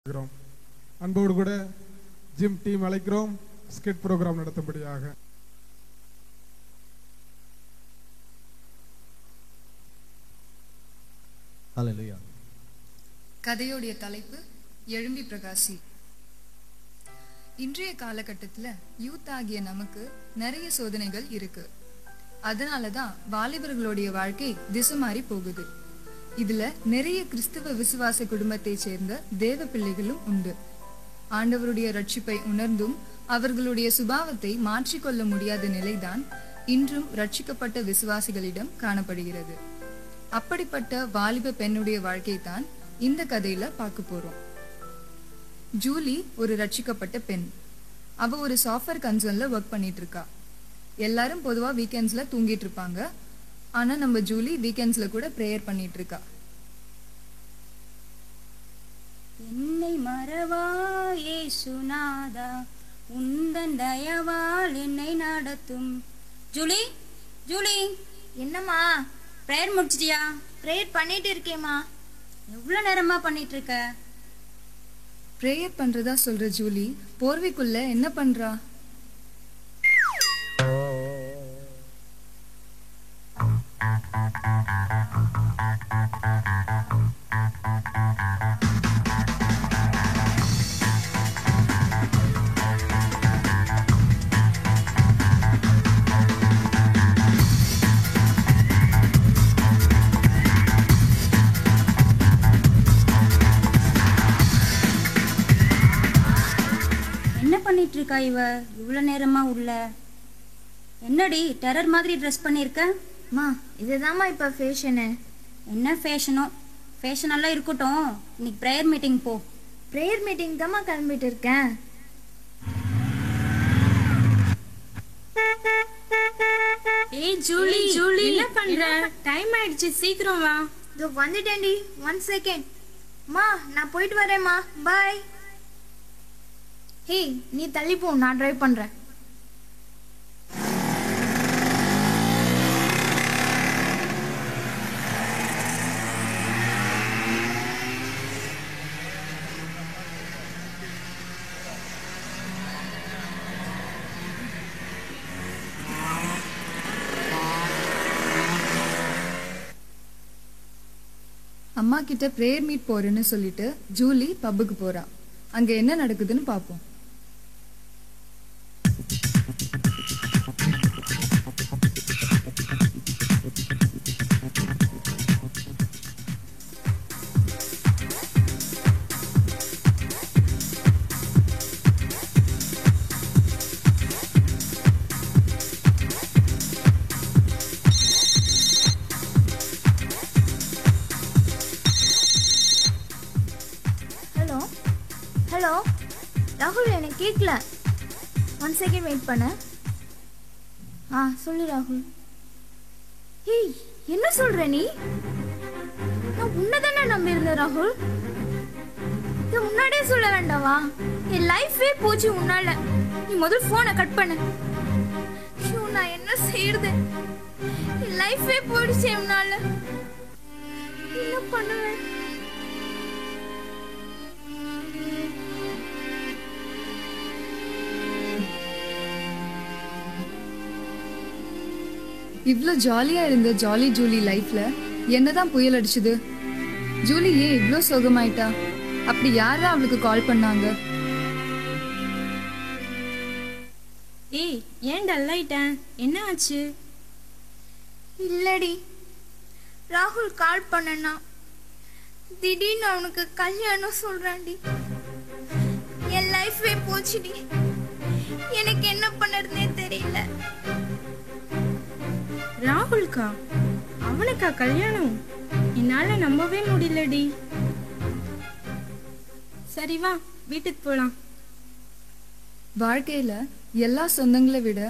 அன்போடு கூட gym team அழைக்கிறோம் ஸ்கிட் ப்ரோக்ராம் நடத்தும்படியாக. ஹல்லேலூயா. கதையோடைய தலைப்பு எழும்பி பிரகாசி. இன்றைய காலகட்டத்தில் யூத் ஆகிய நமக்கு நிறைய சோதனைகள் இருக்கு. அதனால தான் வாலிபர்களுடைய வாழ்க்கை திசை மாறி போகுது. இதுல நிறைய கிறிஸ்தவ விசுவாச குடும்பத்தை சேர்ந்த தேவ பிள்ளைகளும் உண்டு. ஆண்டவருடைய ரட்சிப்பை உணர்ந்தும் அவர்களுடைய சுபாவத்தை மாற்றிக்கொள்ள முடியாத நிலைதான் இன்றும் ரட்சிக்கப்பட்ட விசுவாசிகளிடம் காணப்படுகிறது. அப்படிப்பட்ட வாலிப பெண்ணுடைய வாழ்க்கை தான் இந்த கதையில பார்க்க போறோம். ஜூலி ஒரு ரட்சிக்கப்பட்ட பெண். அவ ஒரு சாஃப்ட்வேர் கன்சர்ன்ல ஒர்க் பண்ணிட்டு இருக்கா. எல்லாரும் பொதுவா வீக்கெண்ட்ஸ்ல தூங்கிட்டு இருப்பாங்க. ஆனா நம்ம ஜூலி வீக்கெண்ட்ஸ்ல கூட பிரேயர் பண்ணிட்டு இருக்கா. என்னை மறவா இயேசுநாதா, உந்தன் தயவால் என்னை நடத்தும். ஜூலி, ஜூலி, என்னம்மா? பிரேயர் முடிச்சிட்டியா? பிரேயர் பண்ணிட்டு இருக்கேம்மா. எவ்வளவு நேரமா பண்ணிட்டு இருக்க? பிரேயர் பண்றதா சொல்ற ஜூலி போர்வைக்குள்ள என்ன பண்றா? என்ன பண்ணிட்டு இருக்கா இவ இவ்வளவு நேரமா உள்ள? என்னடி டெரர் மாதிரி ட்ரெஸ் பண்ணிருக்க? அம்மா, இதுதாம்மா இப்ப ஃபேஷனு. என்ன ஃபேஷனோ? ஃபேஷன் எல்லாம் இருக்கட்டும், இன்னைக்கு பிரேயர் மீட்டிங் போ. பிரேயர் மீட்டிங் தாம்மா கிளம்பிட்டு இருக்கேன். ஏய் ஜூலி, ஜூலி என்ன பண்ற? டைம் ஆயிடுச்சு, சீக்கிரம் வா. இதோ வந்துட்டேன்டி, 1 செகண்ட். அம்மா, நான் போயிட்டு வரேம்மா, பாய். ஹே, நீ தள்ளி போ, நான் டிரைவ் பண்றேன். அம்மா கிட்ட பிரேயர் மீட் போறேன்னு சொல்லிட்டு ஜூலி பப்புக்கு போறா. அங்க என்ன நடக்குதுன்னு பாப்போம். ஹலோ ஹலோ ராகுல், எனக்கு கேட்கல. 1 செகண்ட் வெயிட் பண்ண. சொல்லு ராகுல். ஏய், என்ன சொல்ற நீ? நான் உன்னதானே நம்பி இருந்தேன் ராகுல். இதை முன்னாடியே சொல்ல வேண்டாவா? என் லைஃபே போச்சு உன்னால. நீ முதல் போனை கட் பண்ணு. ஐயோ, நான் என்ன செய்யறது? என் லைஃபே போயிடுச்சு உன்னால. என்ன பண்ணுவேன்? இவ்ளோ ஜாலியா இருந்த ஜாலி ஜூலி லைஃப்ல என்னதான் புயல் அடிச்சுது? ஜூலி ஏன் இவ்ளோ சோகமாயிட்டா? அப்படி யாரா அவளுக்கு கால் பண்ணாங்க? ஏய், ஏன் டல் ஆயிட்டேன்? என்ன ஆச்சு? இல்லடி, ராகுல் கால் பண்ணனா திடீர்னு அவனுக்கு கல்யாணம் சொல்றான்டி. என் லைஃபே போச்சுடி. எனக்கு என்ன பண்ணறதுனே தெரியல. ராகுல்கா? அவனுக்கா கல்யாணம்? என்னால நம்பவே முடியலடி. சரி வா, வீட்டுக்கு போலாம். வாழ்க்கையில எல்லா சொந்தங்களை விட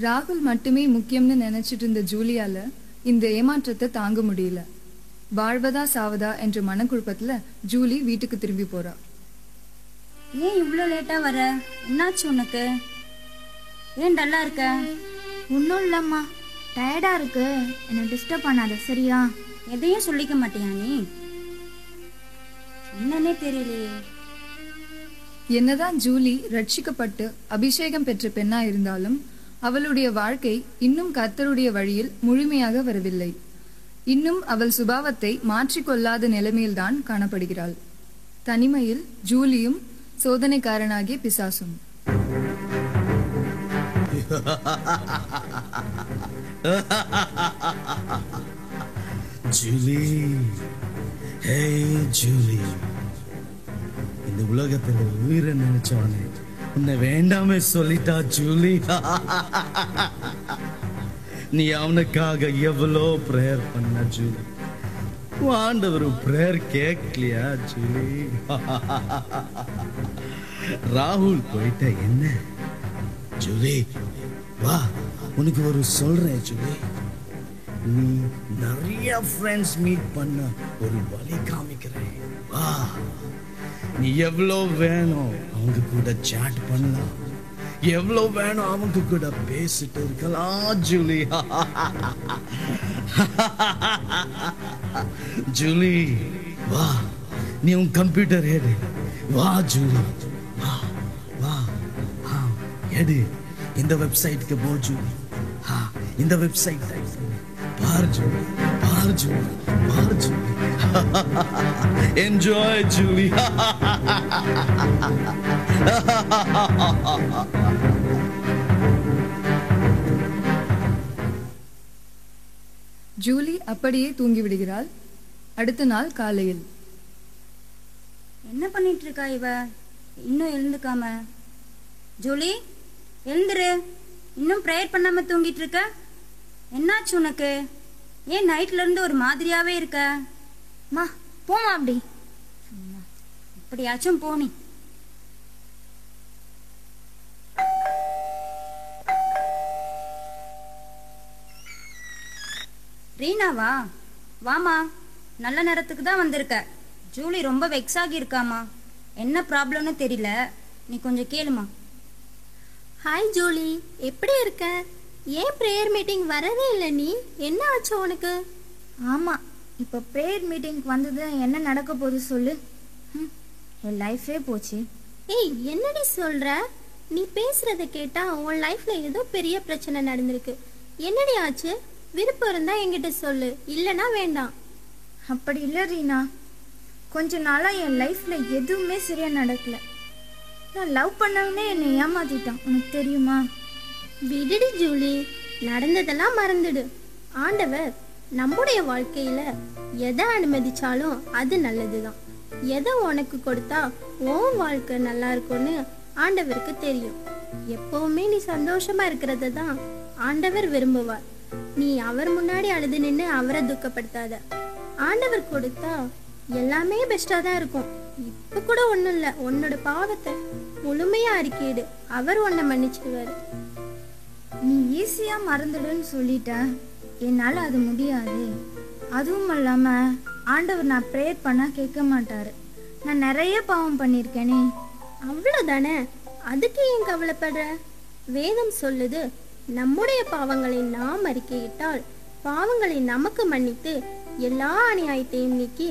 ராகுல் மட்டுமே முக்கியம்னு நினைச்சிட்டு இருந்த ஜூலியால இந்த ஏமாற்றத்தை தாங்க முடியல. வாழ்வதா சாவதா என்ற மனக்குழப்பத்துல ஜூலி வீட்டுக்கு திரும்பி போறா. ஏன் இவ்வளவு லேட்டா வர? என்னாச்சு உனக்கு? ஏன் டல்லா இருக்க? ஒன்றும் இல்லம்மா, டயர்டா இருக்கு. என்ன டிஸ்டர்ப் பண்ணாத, சரியா? எதையும் சொல்லிக்க மாட்டியா நீ? என்னன்னே தெரியலையே. என்னதான் ஜூலி ரட்சிக்கப்பட்டு அபிஷேகம் பெற்ற பெண்ணா இருந்தாலும் அவளுடைய வாழ்க்கை இன்னும் கர்த்தருடைய வழியில் முழுமையாக வரவில்லை. இன்னும் அவள் சுபாவத்தை மாற்றிக்கொள்ளாத நிலைமையில்தான் காணப்படுகிறாள். தனிமையில் ஜூலியும் சோதனைக்காரனாகிய பிசாசும். ஜூலி, ஹே ஜூலி, இந்த உலகத்துல உயிரை நினைச்சவனே உன்னை வேண்டாமே சொல்லிட்டா ஜூலி. நீ அவனுக்காக எவ்வளோ பிரேயர் பண்ண ஜூலி, ஆண்டவர் பிரேயர் கேட்கலையா ஜூலி? ராகுல் போயிட்ட என்ன ஜூலி? வா, உனக்கு ஒரு சொல்றேன் ஜூலி. நீ நிறைய ஃப்ரெண்ட்ஸ் மீட் பண்ண ஒரு வழி காமிக்கிறேன். வா, நீ எவ்வளோ வேணும் அவங்க கூட சாட் பண்ணலாம், எவ்வளோ வேணும் அவங்க கூட பேசிட்டு இருக்கலாம் ஜூலி. ஜூலி வா, நீ உன் கம்ப்யூட்டர் எடு. வா ஜூலி, வா வா, எடு. இந்த வெப்சைட்க்கு போ ஜூலி. இந்த வெப்சைட் பார் ஜூலி, பார் ஜூலி, பார் ஜூலி. Enjoy Julie. ஜூலி அப்படியே தூங்கிவிடுகிறாள். அடுத்த நாள் காலையில், என்ன பண்ணிட்டு இருக்கா இவ? இன்னும் எழுந்துக்காம? ஜூலி, எழுந்துரு. இன்னும் ப்ரேயர் பண்ணாம தூங்கிட்டு இருக்க? என்னாச்சு உனக்கு? ஏன் நைட்ல இருந்து ஒரு மாதிரியாவே இருக்க? மா போமா அப்படி. அப்படியாச்சும் போனி. ரீனாவா? வாமா, நல்ல நேரத்துக்கு தான் வந்திருக்க. ஜூலி ரொம்ப வெக்ஸ் ஆகி இருக்காமா. என்ன ப்ராப்ளம்னு தெரியல, நீ கொஞ்சம் கேளுமா. ஹாய் ஜூலி, எப்படி இருக்க? ஏன் ப்ரேயர் மீட்டிங் வரவே இல்லை நீ? என்ன ஆச்சு உனக்கு? ஆமா, இப்போ ப்ரேயர் மீட்டிங்க்கு வந்தது என்ன நடக்க போகுது சொல்லு. என் லைஃபே போச்சு. ஏய், என்னடி சொல்ற? நீ பேசுறத கேட்டா உன் லைஃப்ல ஏதோ பெரிய பிரச்சனை நடந்திருக்கு. என்னடி ஆச்சு? விருப்பம் இருந்தா என்கிட்ட சொல்லு, இல்லனா வேண்டாம். அப்படி இல்லை ரீனா, கொஞ்ச நாளா என் லைஃப்ல எதுவுமே சரியா நடக்கல. நான் லவ் பண்ணவனே என்னை ஏமாத்திட்டான், உனக்கு தெரியுமா? விடுடி ஜூலி, நடந்ததெல்லாம் மறந்துடு. ஆண்டவர் நம்முடைய வாழ்க்கையில எதை அனுமதிச்சாலும் அது நல்லதுதான். எதை உனக்கு கொடுத்தா உன் வாழ்க்கை நல்லா இருக்கும்னு ஆண்டவருக்கு தெரியும். எப்பவுமே நீ சந்தோஷமா இருக்கிறத தான் ஆண்டவர் விரும்புவார். நீ அவர் முன்னாடி அழுது நின்று அவரை துக்கப்படுத்தாத. ஆண்டவர் கொடுத்தா எல்லாமே பெஸ்டா தான் இருக்கும். இப்ப கூட ஒண்ணும் இல்ல, உன்னோட பாவத்தை முழுமையா அறிக்கையிடு, அவர் உன்னை மன்னிச்சிடுவாரு. நீ ஈஸியா மறந்துடுன்னு சொல்லிட்ட, என்னால அது முடியாது. அதுவும் இல்லாம ஆண்டவர் நான் ப்ரேயர் பண்ணா கேட்க மாட்டாரு. நான் நிறைய பாவம் பண்ணிருக்கேனே. அவ்வளவுதானே, அதுக்கு ஏன் கவலைப்படுற? வேதம் சொல்லுது, நம்முடைய பாவங்களை நாம் அறிக்கையிட்டால் பாவங்களை நமக்கு மன்னித்து எல்லா அநியாயத்தையும் நீக்கி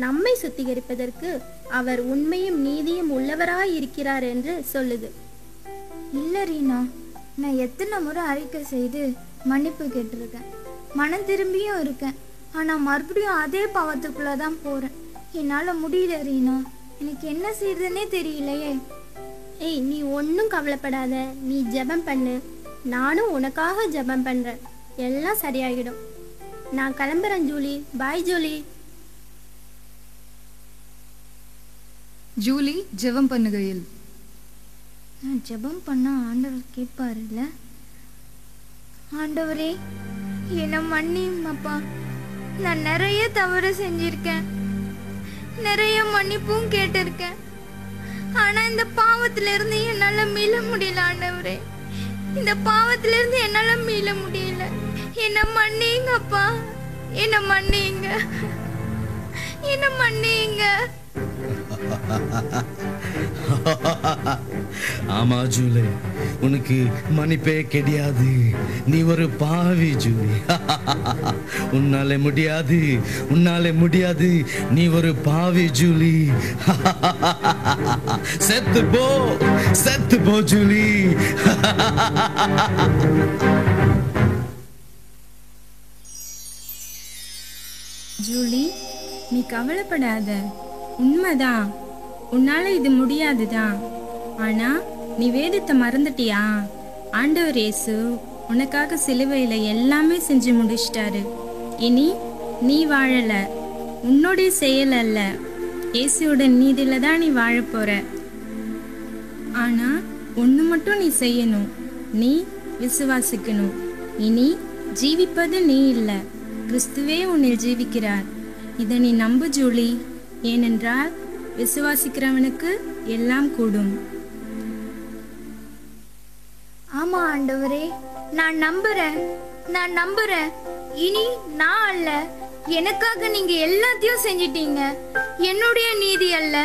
நம்மை சுத்திகரிப்பதற்கு அவர் உண்மையும் நீதியும் உள்ளவராய் இருக்கிறார் என்று சொல்லுது. இல்ல ரீனா, நான் எத்தனை முறை அறிக்கை செய்து மன்னிப்பு கேட்டிருக்கேன், மனம் திரும்பியும் இருக்கேன். ஆனா மறுபடியும் அதே பாவத்துக்குள்ளதான் போறேன். என்னால முடியல ரீனா, எனக்கு என்ன செய்யறதுன்னே தெரியலையே. ஏய், நீ ஒன்னும் கவலைப்படாத, நீ ஜெபம் பண்ணு, நானும் உனக்காக ஜெபம் பண்றேன், எல்லாம் சரியாகிடும். நான் கிளம்புறேன் ஜூலி. பாய் ஜூலி. ஜூலி ஜெபம் பண்ணுகையில், நான் ஜெபம் பண்ணா ஆண்டவர் கேட்பாருல்ல? ஆண்டவரே, என்ன மன்னியுங்கப்பா. நான் நிறைய தவறு செஞ்சிருக்கேன், நிறைய மன்னிப்பும் கேட்டிருக்கேன். ஆனா இந்த பாவத்துல இருந்து என்னால மீள முடியல ஆண்டவரே. இந்த பாவத்துல இருந்து என்னால மீள முடியல. என்ன மன்னியுங்கப்பா, என்ன மன்னியுங்க, என்ன மன்னியுங்க. ஆமா ஜூலி, உனக்கு மன்னிப்பே கிடையாது. நீ ஒரு பாவி ஜூலி. உன்னால முடியாது, உன்னால முடியாது. நீ ஒரு பாவி ஜூலி. செத்து போ ஜூலி. ஜூலி, நீ கவலைப்படாத. உண்மைதான், உன்னால இது முடியாதுதான். ஆனா நீ வேதத்தை மறந்துட்டியா? ஆண்டவர் இயேசு உனக்காக சிலுவையில எல்லாமே செஞ்சு முடிச்சிட்டாரு. இனி நீ வாழல, உன்னுடைய செயல் அல்ல, இயேசுவோட நீதியில தான் நீ வாழ போற. ஆனா ஒண்ணு மட்டும் நீ செய்யணும், நீ விசுவாசிக்கணும். இனி ஜீவிப்பது நீ இல்ல, கிறிஸ்துவே உன்னில் ஜீவிக்கிறார். இதை நீ நம்பு ஜூலி. ஏனென்றால் விசுவாசிக்கிறவனுக்கு எல்லாம் கூடும். ஆமா ஆண்டவரே, நான் நம்புறேன். இனி நான் அல்ல, எனக்காக நீங்க எல்லாத்தையும் செஞ்சிட்டீங்க. என்னுடைய நீதி அல்ல,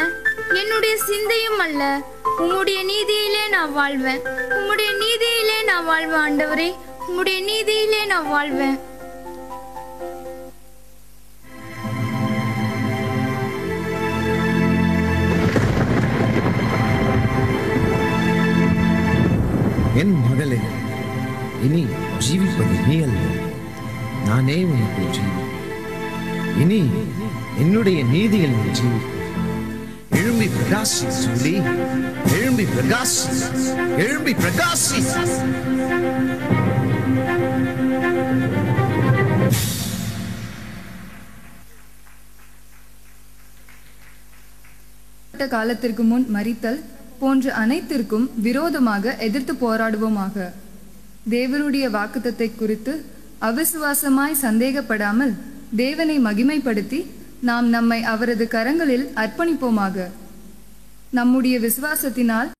என்னுடைய சிந்தையும் அல்ல, உம்முடைய நீதியிலே நான் வாழ்வேன். ஆண்டவரே, உம்முடைய நீதியிலே நான் வாழ்வேன். என் மகளே, இனி ஜீவிப்பது நீ அல்ல, நானே உனக்கு ஜீவி. இனி என்னுடைய நீதியில் நீ ஜீவி. எழும்பி பிரகாசி ஜூலி, எழும்பி பிரகாசி. காலத்திற்கு முன் மரித்தல் போன்ற அனைத்திற்கும் விரோதமாக எதிர்த்து போராடுவோமாக. தேவனுடைய வாக்குத்தத்தை குறித்து அவிசுவாசமாய் சந்தேகப்படாமல் தேவனை மகிமைப்படுத்தி நாம் நம்மை அவரது கரங்களில் அர்ப்பணிப்போமாக. நம்முடைய விசுவாசத்தினால்